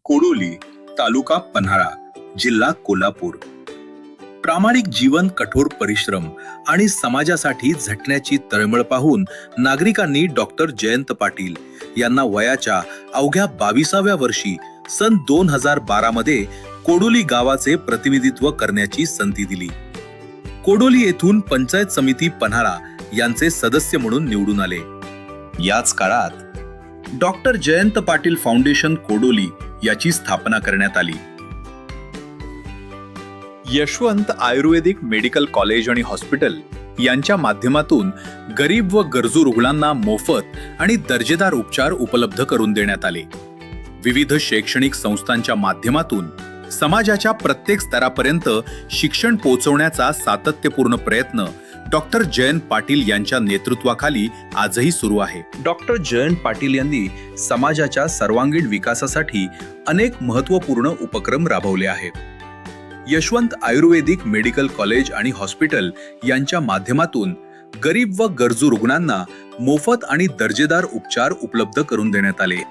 कोडोली, तालुका पन्हाळा, जिल्हा कोल्हापूर. प्रामाणिक जीवन, कठोर परिश्रम आणि समाजासाठी झटण्याची तळमळ पाहून नागरिकांनी डॉक्टर जयंत पाटील यांना वयाच्या अवघ्या 22व्या वर्षी सन 2012 मध्ये कोडोली गावाचे प्रतिनिधित्व करण्याची संधी दिली. कोडोली येथून पंचायत समिती पन्हाळा यांचे सदस्य म्हणून निवडून आले. याच काळात डॉक्टर जयंत पाटील फाउंडेशन कोडोली याची स्थापना करण्यात आली. यशवंत आयुर्वेदिक मेडिकल कॉलेज आणि हॉस्पिटल यांच्या माध्यमातून गरीब व गरजू रुग्णांना मोफत आणि दर्जेदार उपचार उपलब्ध करून देण्यात आले. विविध शैक्षणिक संस्थांच्या माध्यमातून समाजाच्या प्रत्येक स्तरापर्यंत शिक्षण पोहोचवण्याचा सातत्यपूर्ण प्रयत्न डॉक्टर जयंत पाटील यांच्या नेतृत्वाखाली आजही सुरू आहे. डॉक्टर जयंत पाटील यांनी समाजाच्या सर्वांगीण विकासासाठी अनेक महत्त्वपूर्ण उपक्रम राबवले आहेत. यशवंत आयुर्वेदिक मेडिकल कॉलेज आणि हॉस्पिटल यांच्या माध्यमातून गरीब व गरजू रुग्णांना मोफत आणि दर्जेदार उपचार उपलब्ध करून देण्यात आले.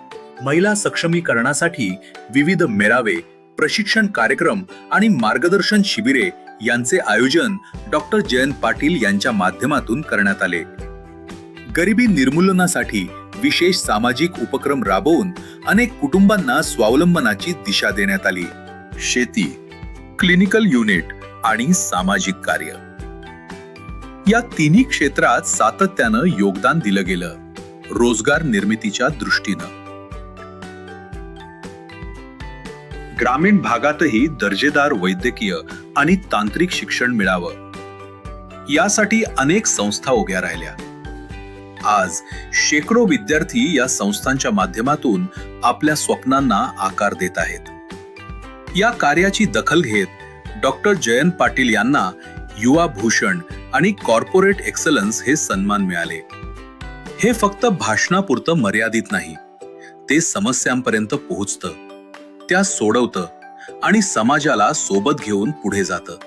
महिला सक्षमीकरणासाठी विविध मेळावे, प्रशिक्षण कार्यक्रम आणि मार्गदर्शन शिबिरे यांचे आयोजन डॉक्टर जयंत पाटील यांच्या माध्यमातून करण्यात आले. गरिबी निर्मूलनासाठी विशेष सामाजिक उपक्रम राबवून अनेक कुटुंबांना स्वावलंबनाची दिशा देण्यात आली. शेती, क्लिनिकल युनिट आणि सामाजिक कार्य या तिन्ही क्षेत्रात सातत्यानं योगदान दिलं गेलं. रोजगार निर्मितीच्या दृष्टीनं ग्रामीण भागातही दर्जेदार वैद्यकीय आणि तांत्रिक शिक्षण मिळावं यासाठी अनेक संस्था उभ्या राहिल्या. आज शेकडो विद्यार्थी या संस्थांच्या माध्यमातून आपल्या स्वप्नांना आकार देत आहेत. या कार्याची दखल घेत डॉक्टर जयंत पाटील यांना युवा भूषण आणि कॉर्पोरेट एक्सलन्स हे सन्मान मिळाले. हे फक्त भाषणापुरतं मर्यादित नाही, ते समस्यांपर्यंत पोहोचतं, त्या सोडवतं आणि समाजाला सोबत घेऊन पुढे जातं.